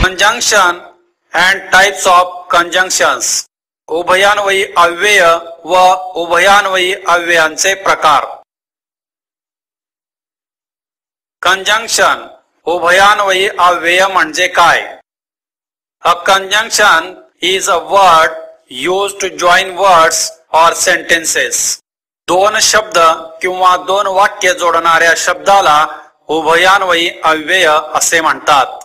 Conjunction and types of conjunctions. उभयान्वयी अव्यय व उभयान्वयी अव्ययांचे प्रकार. कंजंक्शन उभयान्वयी अव्यय म्हणजे काय? A conjunction is a word used to join words or sentences. दोन शब्द किंवा दोन वाक्य जोडणाऱ्या शब्दाला उभयान्वयी अव्यय असे म्हणतात.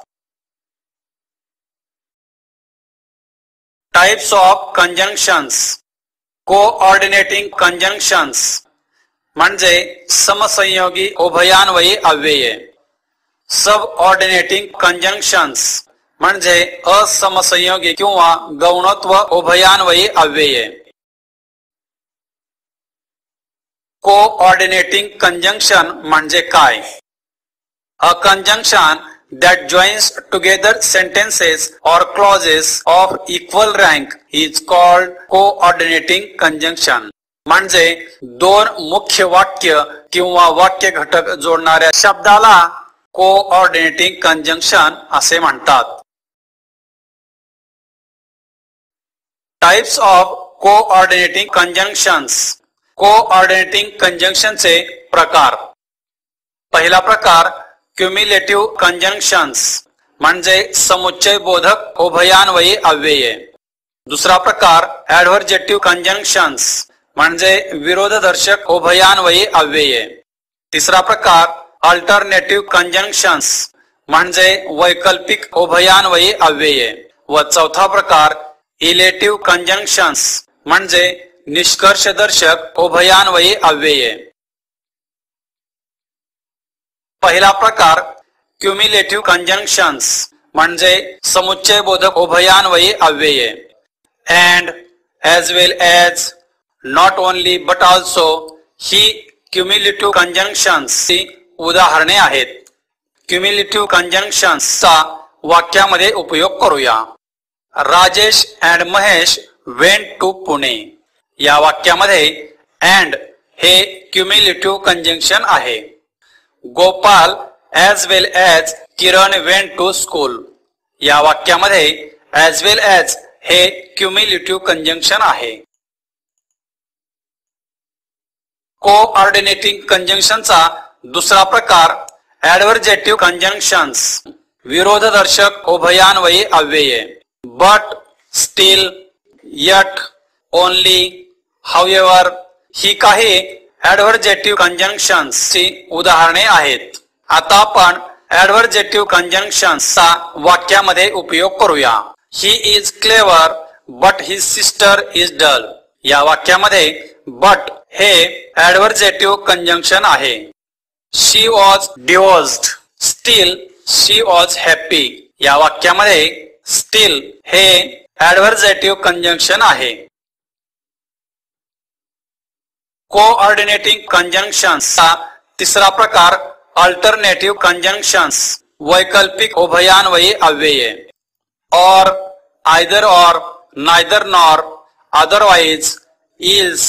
Types of conjunctions. Coordinating conjunctions म्हणजे समसंयोगी उभयान्वयी अव्यय. Subordinating conjunctions म्हणजे असमसंयोगी किंवा गौणत्व उभयान्वयी अव्यय. Coordinating conjunction म्हणजे काय? A conjunction that joins together sentences or clauses of equal rank is called coordinating conjunction. म्हणजे दोन मुख्य वाक्य किंवा वाक्य घटक जोडणाऱ्या शब्दाला coordinating conjunction असे म्हणतात. Types of coordinating conjunctions. Coordinating कंजंक्शनचे प्रकार. पहिला प्रकार क्युम्युलेटिव्ह कंजंक्शन्स म्हणजे समुच्चय बोधक उभयान्वयी अव्यय. दुसरा प्रकार ॲडव्हर्जेटिव्ह कंजंक्शन्स म्हणजे विरोधदर्शक उभयान्वयी अव्यय. तिसरा प्रकार अल्टरनेटिव्ह कंजंक्शन्स म्हणजे वैकल्पिक उभयान्वयी अव्यय. व चौथा प्रकार इलेटिव्ह कंजंक्शन्स म्हणजे निष्कर्षदर्शक उभयान्वयी अव्यय. पहिला प्रकार क्युम्युलेटिव्ह कंजंक्शन्स म्हणजे समुच्चय बोधक उभयान्वयी अव्यय. And, as well as, not only but also ही क्युम्युलेटिव्ह कंजंक्शन्सची उदाहरणे आहेत. क्युम्युलेटिव्ह कंजंक्शन्सचा वाक्यामध्ये उपयोग करूया. Rajesh and Mahesh went to Pune. या वाक्यामध्ये अँड हे क्युम्युलेटिव्ह कंजंक्शन आहे. Gopal as well as Kiran went to school. या वाक्यामध्ये ॲज वेल ॲज हे क्युम्युलेटिव्ह कंजंक्शन आहे. कोऑर्डिनेटिंग कंजंक्शनचा दुसरा प्रकार ॲडव्हर्जेटिव्ह कंजंक्शन्स विरोधदर्शक उभयान्वयी अव्यय. But, still, yet, only, however ही काही ॲडव्हर्जेटिव्ह कंजंक्शन्सची उदाहरणे आहेत. आता आपण ॲडव्हर्जेटिव्ह कंजंक्शन्सचा वाक्यामध्ये उपयोग करूया. He is clever but his sister is dull. या वाक्यामध्ये बट हे ॲडव्हर्जेटिव्ह कंजंक्शन आहे. She was divorced. Still she was happy. या वाक्यामध्ये स्टील हे ॲडव्हर्जेटिव्ह कंजंक्शन आहे. कोऑर्डिनेटिंग कंजंक्शन्सचा तिसरा प्रकार अल्टरनेटिव्ह कंजंक्शन्स वैकल्पिक उभयान्वयी अव्यय. Or, either or, neither nor, otherwise, is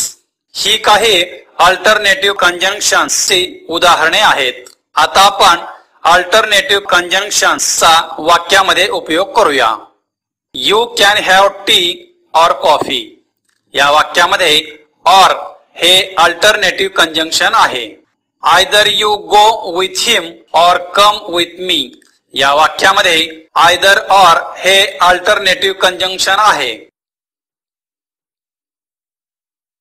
he काही अल्टरनेटिव्ह कंजंक्शन्सची उदाहरणे आहेत. आता आपण अल्टरनेटिव्ह कंजंक्शन्सचा वाक्यामध्ये उपयोग करूया. You can have T or coffee. या वाक्यामध्ये ऑर हे अल्टरनेटिव्ह कंजंक्शन आहे. Either you go with him or come with me. या वाक्यामध्ये आयदर ऑर हे अल्टरनेटिव्ह कंजंक्शन आहे.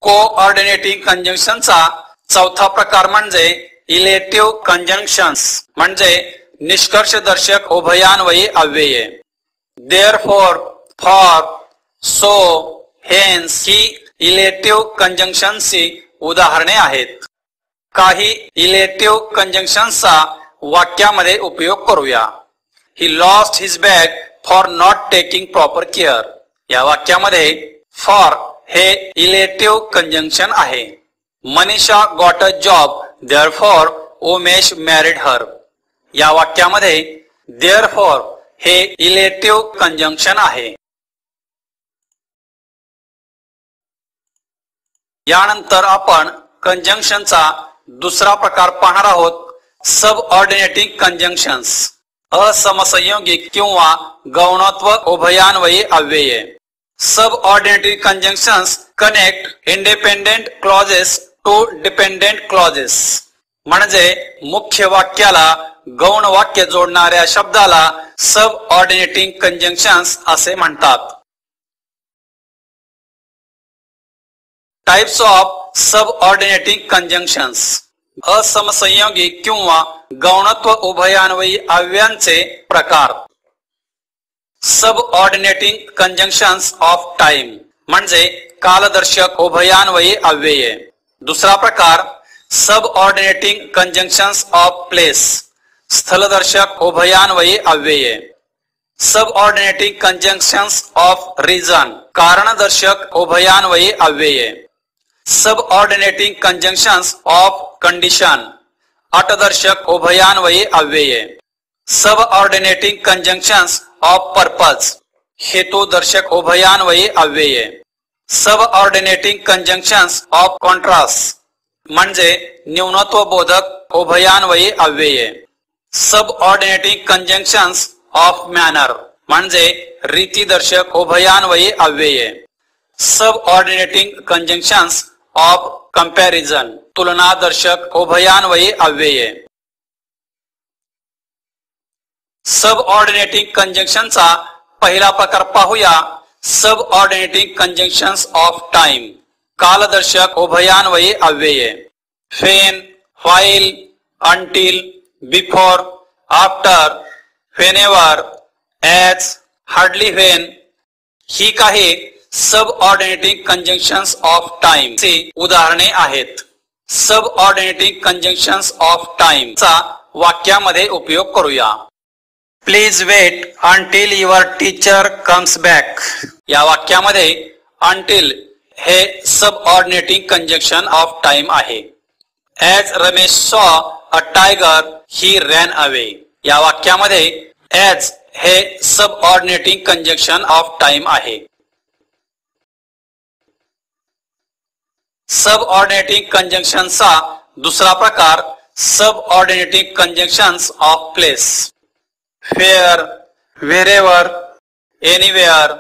कोऑर्डिनेटिंग कंजंक्शनचा चौथा प्रकार म्हणजे इलेटिव्ह कंजंक्शन्स म्हणजे निष्कर्षदर्शक उभयान्वयी अव्यय. देअरफॉर, फॉर, सो, हेन्स ही इलेटिव्ह कंजंक्शन्सची उदाहरणे आहेत. काही इलेटिव्ह कंजंक्शन्सचा वाक्यामध्ये उपयोग करूया. He lost his bag for not taking proper care. या वाक्यामध्ये फॉर हे इलेटिव्ह कंजंक्शन आहे. Manisha got a job therefore Umesh married her. या वाक्यामध्ये देअरफॉर हे इलेटिव्ह कंजंक्शन आहे. यानंतर आपण कंजंक्शनचा दुसरा प्रकार पाहणार आहोत, सबऑर्डिनेटिंग कंजंक्शन्स. असमसंयोगी किंवा गौणत्व उभयान्वयी अव्यये. Subordinatory conjunctions connect independent clauses to dependent clauses. म्हणजे मुख्य वाक्याला गौण वाक्य जोडणाऱ्या शब्दाला सबऑर्डिनेटिंग कंजंक्शन्स असे म्हणतात. Types of subordinating conjunctions. असमसंयोगी किंवा गौणत्व उभयान्वयी अव्ययांचे प्रकार. सबऑर्डिनेटिंग कंजंक्शन्स ऑफ टाइम म्हणजे कालदर्शक उभयान्वयी अव्यये. दुसरा प्रकार सबऑर्डिनेटिंग कंजंक्शन्स ऑफ प्लेस स्थलदर्शक उभयान्वयी अव्यये. सबऑर्डिनेटिंग कंजंक्शन्स ऑफ रिजन कारणदर्शक उभयान्वयी अव्यये. सबऑर्डिनेटिंग कंजंक्शन्स ऑफ कंडिशन अटदर्शक उभयान्वयी अव्यये. सबऑर्डिनेटिंग कंजंक्शन्स ऑफ पर्पज हेतुदर्शक उभयान्वयी अव्यये. सबऑर्डिनेटिंग कंजंक्शन्स ऑफ कॉन्ट्रास्ट म्हणजे न्यूनत्व बोधक उभयान्वयी अव्यये. सबऑर्डिनेटिंग कंजंक्शन्स ऑफ मॅनर म्हणजे रीतीदर्शक उभयान्वयी अव्यये. सबऑर्डिनेटिंग कंजंक्शन्स ऑफ कंपॅरिझन तुलनादर्शक उभयान्वयी अव्यये. सबऑर्डिनेटिंग कंजंक्शनचा पहिला प्रकार पाहूया. सबऑर्डिनेटिंग कंजंक्शन्स ऑफ टाइम कालदर्शक उभयान्वयी अव्यये. When, while, until, before, after, whenever, as, hardly when he काही सबऑर्डिनेटिंग कंजंक्शन्स ऑफ टाइम ची उदाहरणे आहेत. सबऑर्डिनेटिंग कंजंक्शन्स ऑफ टाइम चा वाक्यामध्ये उपयोग करूया. Please wait until your teacher comes back. या वाक्यामध्ये अंटिल हे सबऑर्डिनेटिंग कंजंक्शन ऑफ टाइम आहे. As Ramesh saw a tiger he ran away. या वाक्यामध्ये ॲज हे सबऑर्डिनेटिंग कंजंक्शन ऑफ टाइम आहे. सबऑर्डिनेटिंग कंजंक्शनचा दुसरा प्रकार subordinating conjunctions of place. Where, wherever, anywhere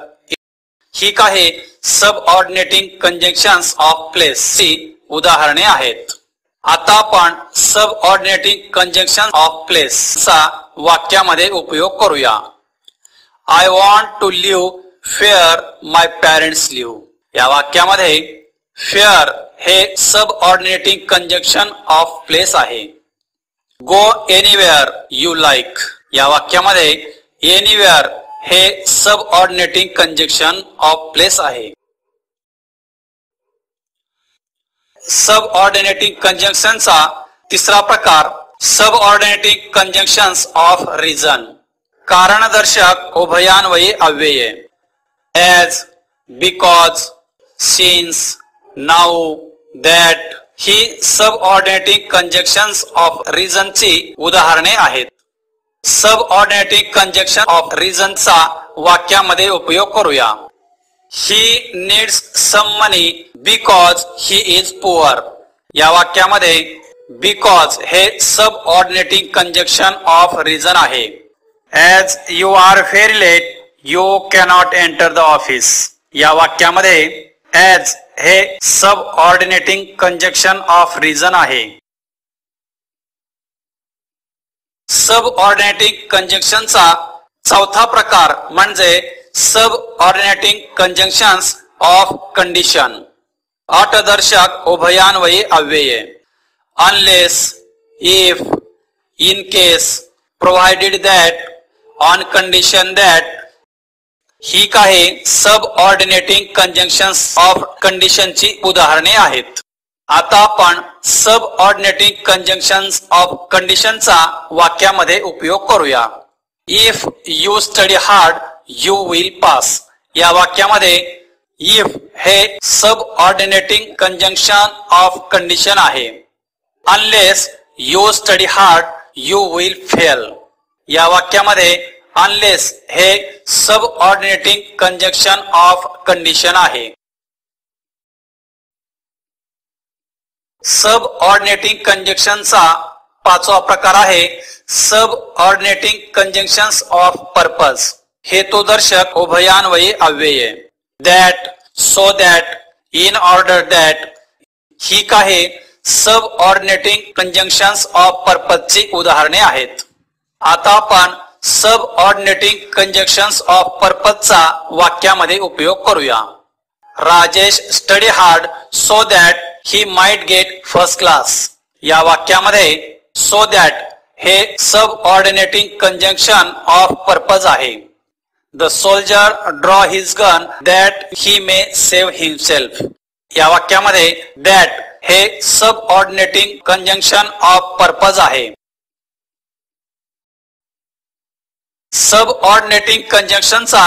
ही काही सबऑर्डिनेटिंग कंजंक्शन्स ऑफ प्लेस ची उदाहरणे आहेत. आता आपण सबऑर्डिनेटिंग कंजंक्शन ऑफ प्लेस चा वाक्यामध्ये उपयोग करूया. I want to live where my parents live. या वाक्यामध्ये वेअर हे सबऑर्डिनेटिंग कंजंक्शन ऑफ प्लेस आहे. Go anywhere you like. या वाक्यामध्ये एनिवेअर हे सबऑर्डिनेटिंग कंजंक्शन ऑफ प्लेस आहे. सबऑर्डिनेटिंग कंजंक्शनचा तिसरा प्रकार सबऑर्डिनेटिंग कंजंक्शन्स ऑफ रिजन कारणदर्शक उभयान्वयी अव्यये. As, because, since, now, that ही सबऑर्डिनेटिंग कंजंक्शन्स ऑफ रिजनची उदाहरणे आहेत. सबऑर्डिनेटिंग कंजंक्शन ऑफ रिजनचा वाक्यामध्ये उपयोग करूया. He needs some money because he is poor. या वाक्यामध्ये बिकॉज हे सबऑर्डिनेटिंग कंजंक्शन ऑफ रिजन आहे. As you are very late you cannot enter the office. या वाक्यामध्ये ॲज हे सबऑर्डिनेटिंग कंजंक्शन ऑफ रिजन आहे. सबऑर्डिनेटिंग कंजंक्शनचा चौथा प्रकार म्हणजे सबऑर्डिनेटिंग कंजंक्शन्स ऑफ कंडिशन अटदर्शक उभयान्वयी अव्यये. Unless, if, in case, provided that, on condition that ही काही सबऑर्डिनेटिंग कंजंक्शन्स ऑफ कंडिशनची उदाहरणे आहेत. आता आपण सबऑर्डिनेटिंग कंजंक्शन्स ऑफ कंडिशनचा वाक्यामध्ये उपयोग करूया. If you study hard you will pass. या वाक्यामध्ये इफ हे सबऑर्डिनेटिंग कंजंक्शन ऑफ कंडिशन आहे. Unless you study hard you will fail. या वाक्यामध्ये अनलेस हे सबऑर्डिनेटिंग कंजंक्शन ऑफ कंडिशन आहे. सबऑर्डिनेटिंग कंजंक्शनचा पाचवा प्रकार आहे सबऑर्डिनेटिंग कंजंक्शन्स ऑफ पर्पज, हेतुदर्शक उभयान्वयी अव्यय. That, so that, in order that ही काही सबऑर्डिनेटिंग कंजंक्शन्स ऑफ पर्पजची उदाहरणे आहेत. आता आपण सबऑर्डिनेटिंग कंजंक्शन्स ऑफ पर्पजचा वाक्यामध्ये उपयोग करूया. Rajesh study hard so that he might get first class. या वाक्यामध्ये सो दॅट हे सबऑर्डिनेटिंग कंजंक्शन ऑफ पर्पज आहे. The soldier draw his gun that he may save himself. या वाक्यामध्ये दॅट हे सबऑर्डिनेटिंग कंजंक्शन ऑफ पर्पज आहे. सबऑर्डिनेटिंग कंजंक्शनचा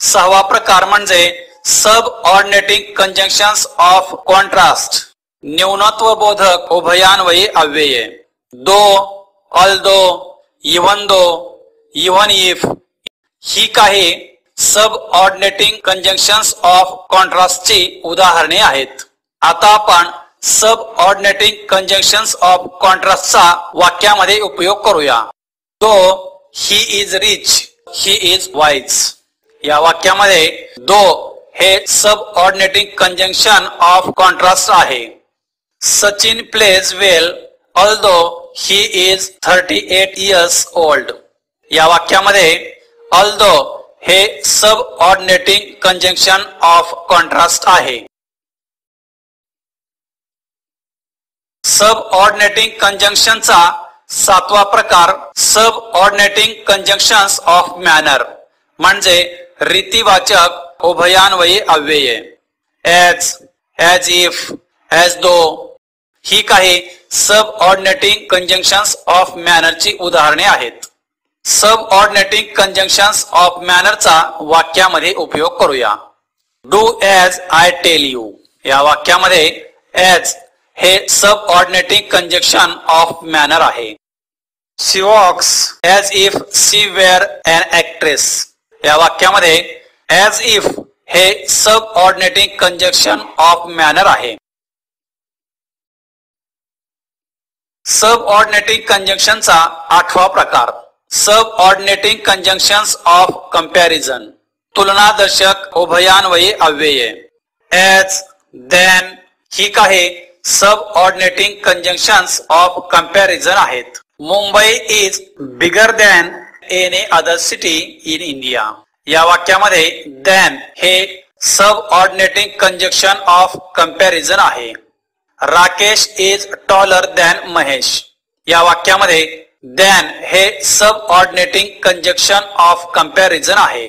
सहावा प्रकार म्हणजे सबऑर्डिनेटिंग कंजंक्शन्स ऑफ कॉन्ट्रास्ट, न्यूनत्व बोधक उभयान्वयी अव्यय. Though, although, even though, even if ही काही सबऑर्डिनेटिंग कंजंक्शन्स ऑफ कॉन्ट्रास्टची उदाहरणे आहेत. आता आपण सबऑर्डिनेटिंग कंजंक्शन्स ऑफ कॉन्ट्रास्टचा वाक्यामध्ये उपयोग करूया. Though he is rich, he is wise. या वाक्यामध्ये दो हे सबऑर्डिनेटिंग कंजंक्शन ऑफ कॉन्ट्रास्ट आहे. Sachin plays well although he is 38 years old. या वाक्यामध्ये ऑल्दो हे सबऑर्डिनेटिंग कंजंक्शन ऑफ कॉन्ट्रास्ट आहे. सबऑर्डिनेटिंग कंजंक्शनचा सातवा प्रकार सबऑर्डिनेटिंग कंजंक्शन्स ऑफ मॅनर म्हणजे रीतिवाचक उभयान्वयी अव्यय. ॲज, ॲज इफ, ॲज दो ही काही सबऑर्डिनेटिंग कंजंक्शन्स ऑफ मॅनरची उदाहरणे आहेत. सबऑर्डिनेटिंग कंजंक्शन्स ऑफ मॅनरचा वाक्यामध्ये उपयोग करूया. Do as I tell you. या वाक्यामध्ये ॲज हे सबऑर्डिनेटिंग कंजंक्शन ऑफ मॅनर आहे. She walks as if she were an actress. या वाक्यामध्ये ॲज इफ हे सबऑर्डिनेटिंग कंजंक्शन ऑफ मॅनर आहे. सबऑर्डिनेटिंग कंजंक्शनचा आठवा प्रकार सबऑर्डिनेटिंग कंजंक्शन्स ऑफ कंपॅरिझन, तुलनादर्शक उभयान्वयी अव्यय. ॲज, देन ही काही सबऑर्डिनेटिंग कंजंक्शन्स ऑफ कंपॅरिझन आहेत. Mumbai is bigger than any other city in India. या वाक्यामध्ये दॅन हे सबऑर्डिनेटिंग कंजंक्शन ऑफ कंपॅरिझन आहे. Rakesh is taller than Mahesh. या वाक्यामध्ये दॅन हे सबऑर्डिनेटिंग कंजंक्शन ऑफ कंपॅरिझन आहे.